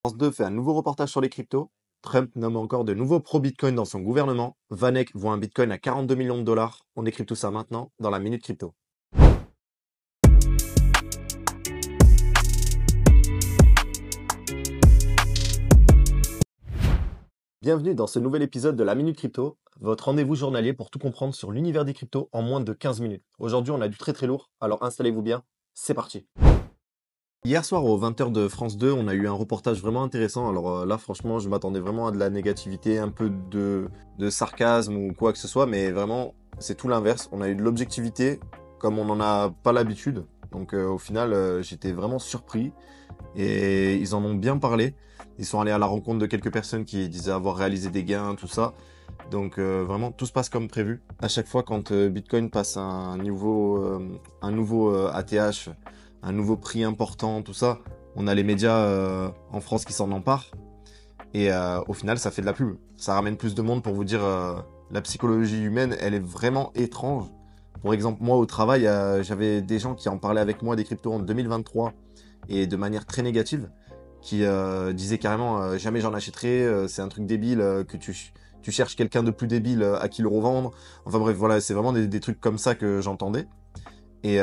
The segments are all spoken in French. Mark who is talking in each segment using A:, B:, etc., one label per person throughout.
A: France 2 fait un nouveau reportage sur les cryptos. Trump nomme encore de nouveaux pro-Bitcoin dans son gouvernement. Vanek voit un Bitcoin à 42 millions de dollars. On décrypte tout ça maintenant dans la Minute Crypto. Bienvenue dans ce nouvel épisode de la Minute Crypto, votre rendez-vous journalier pour tout comprendre sur l'univers des cryptos en moins de 15 minutes. Aujourd'hui, on a du très lourd, alors installez-vous bien, c'est parti. Hier soir aux 20h de France 2, on a eu un reportage vraiment intéressant. Alors là, franchement, je m'attendais vraiment à de la négativité, un peu de sarcasme ou quoi que ce soit, mais vraiment, c'est tout l'inverse. On a eu de l'objectivité comme on n'en a pas l'habitude. Donc au final, j'étais vraiment surpris et ils en ont bien parlé. Ils sont allés à la rencontre de quelques personnes qui disaient avoir réalisé des gains, tout ça. Donc vraiment, tout se passe comme prévu. À chaque fois, quand Bitcoin passe un nouveau ATH, un nouveau prix important, tout ça, on a les médias en France qui s'en emparent. Et au final, ça fait de la pub. Ça ramène plus de monde pour vous dire la psychologie humaine, elle est vraiment étrange. Pour exemple, moi au travail, j'avais des gens qui en parlaient avec moi des cryptos en 2023 et de manière très négative, qui disaient carrément jamais j'en achèterai, c'est un truc débile, que tu cherches quelqu'un de plus débile à qui le revendre. Enfin bref, voilà, c'est vraiment des trucs comme ça que j'entendais. Et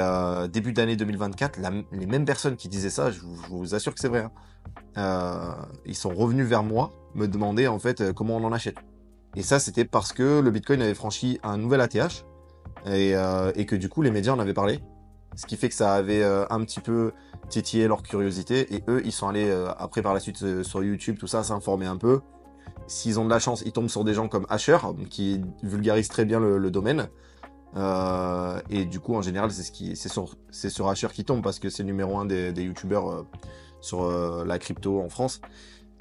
A: début d'année 2024, les mêmes personnes qui disaient ça, je vous assure que c'est vrai, hein, ils sont revenus vers moi, me demander en fait comment on en achète. Et ça, c'était parce que le Bitcoin avait franchi un nouvel ATH et que du coup, les médias en avaient parlé. Ce qui fait que ça avait un petit peu titillé leur curiosité. Et eux, ils sont allés après par la suite sur YouTube, tout ça, s'informer un peu. S'ils ont de la chance, ils tombent sur des gens comme Asher, qui vulgarisent très bien le domaine. Et du coup, en général, c'est sur Asher qui tombe parce que c'est le numéro 1 des youtubeurs sur la crypto en France.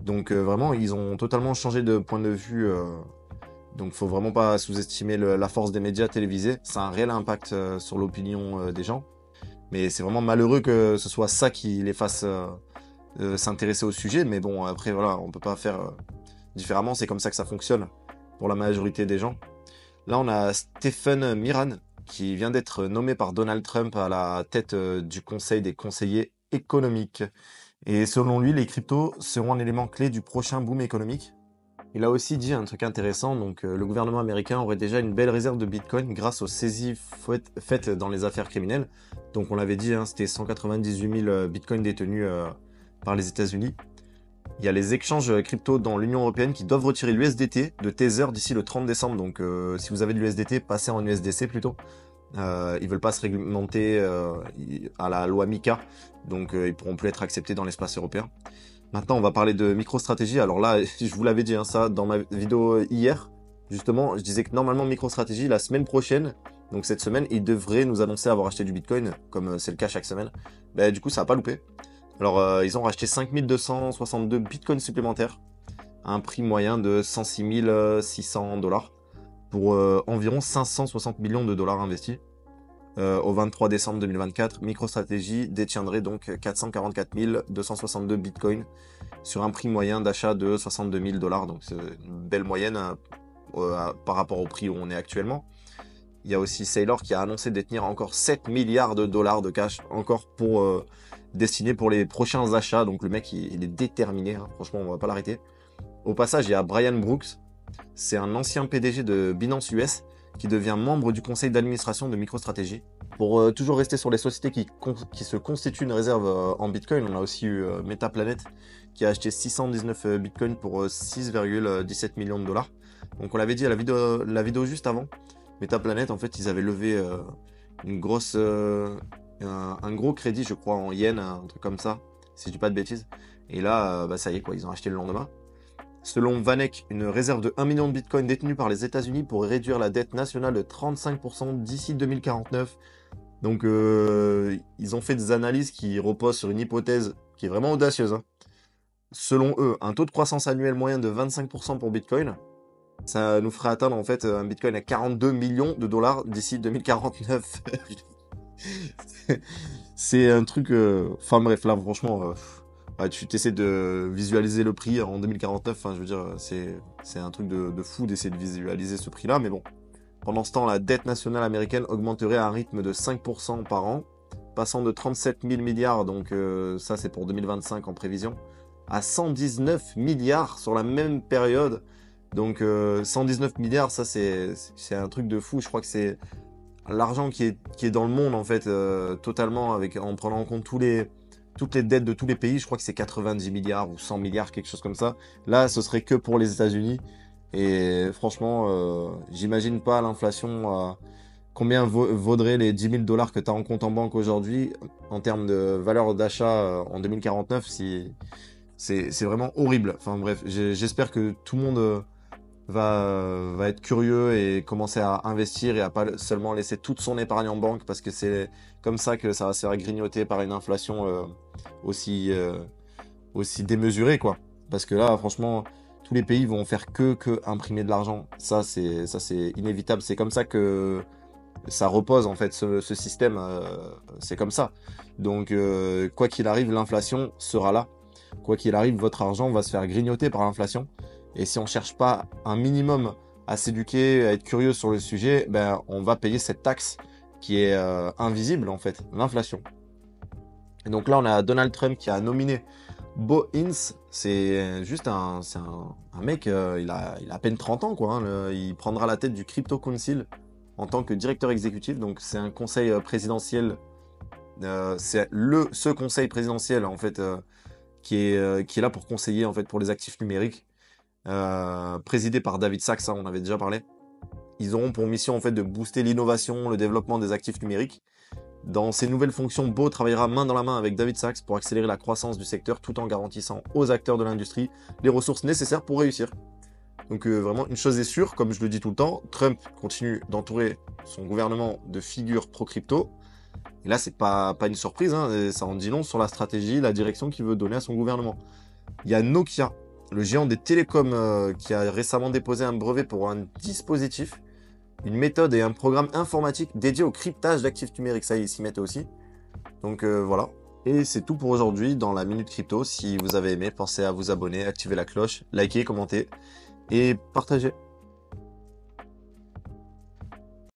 A: Donc vraiment, ils ont totalement changé de point de vue. Donc faut vraiment pas sous-estimer la force des médias télévisés. Ça a un réel impact sur l'opinion des gens. Mais c'est vraiment malheureux que ce soit ça qui les fasse s'intéresser au sujet. Mais bon, après voilà, on peut pas faire différemment. C'est comme ça que ça fonctionne pour la majorité des gens. Là, on a Stephen Miran qui vient d'être nommé par Donald Trump à la tête du Conseil des conseillers économiques. Et selon lui, les cryptos seront un élément clé du prochain boom économique. Il a aussi dit un truc intéressant, donc le gouvernement américain aurait déjà une belle réserve de Bitcoin grâce aux saisies faites dans les affaires criminelles. Donc on l'avait dit, hein, c'était 198 000 Bitcoins détenus par les États-Unis. Il y a les échanges crypto dans l'Union Européenne qui doivent retirer l'USDT de Tether d'ici le 30 décembre. Donc si vous avez de l'USDT, passez en USDC plutôt. Ils veulent pas se réglementer à la loi MiCA, donc ils pourront plus être acceptés dans l'espace européen. Maintenant, on va parler de MicroStrategy. Alors là, je vous l'avais dit, hein, ça, dans ma vidéo hier, justement, je disais que normalement, MicroStrategy, la semaine prochaine, donc cette semaine, ils devraient nous annoncer avoir acheté du Bitcoin, comme c'est le cas chaque semaine. Bah, du coup, ça n'a pas loupé. Alors, ils ont racheté 5262 Bitcoins supplémentaires, à un prix moyen de 106 600 dollars, pour environ 560 millions de dollars investis. Au 23 décembre 2024, MicroStrategy détiendrait donc 444 262 bitcoins sur un prix moyen d'achat de 62 000 dollars. Donc c'est une belle moyenne par rapport au prix où on est actuellement. Il y a aussi Saylor qui a annoncé détenir encore 7 milliards de dollars de cash, encore pour destiné pour les prochains achats. Donc le mec, il est déterminé, hein. Franchement, on va pas l'arrêter. Au passage, il y a Brian Brooks, c'est un ancien PDG de Binance US qui devient membre du conseil d'administration de MicroStrategy. Pour toujours rester sur les sociétés qui se constituent une réserve en Bitcoin, on a aussi eu Metaplanet qui a acheté 619 Bitcoins pour 6,17 millions de dollars. Donc on l'avait dit à la vidéo juste avant, Metaplanet, en fait, ils avaient levé un gros crédit, je crois, en yens, un truc comme ça, si je dis pas de bêtises. Et là, ça y est, quoi, ils ont acheté le lendemain. Selon Vanek, une réserve de 1 million de bitcoins détenue par les États-Unis pourrait réduire la dette nationale de 35% d'ici 2049. Donc, ils ont fait des analyses qui reposent sur une hypothèse qui est vraiment audacieuse, hein. Selon eux, un taux de croissance annuel moyen de 25% pour Bitcoin, ça nous ferait atteindre en fait un Bitcoin à 42 millions de dollars d'ici 2049. C'est un truc... Enfin bref, là franchement... Ouais, tu t'essaies de visualiser le prix en 2049, enfin, je veux dire, c'est un truc de fou d'essayer de visualiser ce prix-là, mais bon. Pendant ce temps, la dette nationale américaine augmenterait à un rythme de 5% par an, passant de 37 000 milliards, donc ça c'est pour 2025 en prévision, à 119 milliards sur la même période. Donc 119 milliards, ça c'est un truc de fou. Je crois que c'est l'argent qui est dans le monde en fait, totalement, en prenant en compte toutes les dettes de tous les pays. Je crois que c'est 90 milliards ou 100 milliards, quelque chose comme ça. Là, ce serait que pour les États-Unis. Et franchement, j'imagine pas l'inflation, combien vaudrait les 10 000 dollars que tu as en compte en banque aujourd'hui en termes de valeur d'achat en 2049, si c'est vraiment horrible. Enfin bref, j'espère que tout le monde va être curieux et commencer à investir et à pas seulement laisser toute son épargne en banque, parce que c'est comme ça que ça va se faire grignoter par une inflation aussi, aussi démesurée, quoi. Parce que là, franchement, tous les pays vont faire que imprimer de l'argent. Ça, c'est inévitable. C'est comme ça que ça repose, en fait, ce système. C'est comme ça. Donc, quoi qu'il arrive, l'inflation sera là. Quoi qu'il arrive, votre argent va se faire grignoter par l'inflation. Et si on cherche pas un minimum à s'éduquer, à être curieux sur le sujet, ben, on va payer cette taxe qui est invisible, en fait, l'inflation. Et donc là, on a Donald Trump qui a nominé Bo Hines. C'est juste un mec, il a à peine 30 ans, quoi. Hein. Il prendra la tête du Crypto Council en tant que directeur exécutif. Donc c'est un conseil présidentiel. C'est ce conseil présidentiel, en fait, qui est là pour conseiller, en fait, pour les actifs numériques. Présidé par David Sachs, hein, on avait déjà parlé. Ils auront pour mission, en fait, de booster l'innovation, le développement des actifs numériques. Dans ces nouvelles fonctions, Bo travaillera main dans la main avec David Sachs pour accélérer la croissance du secteur tout en garantissant aux acteurs de l'industrie les ressources nécessaires pour réussir. Donc vraiment, une chose est sûre, comme je le dis tout le temps, Trump continue d'entourer son gouvernement de figures pro-crypto. Et là, c'est pas une surprise, hein, ça en dit long sur la stratégie, la direction qu'il veut donner à son gouvernement. Il y a Nokia, le géant des télécoms, qui a récemment déposé un brevet pour un dispositif, une méthode et un programme informatique dédié au cryptage d'actifs numériques. Ça, ils s'y mettent aussi. Donc voilà. Et c'est tout pour aujourd'hui dans la Minute Crypto. Si vous avez aimé, pensez à vous abonner, activer la cloche, liker, commenter et partager.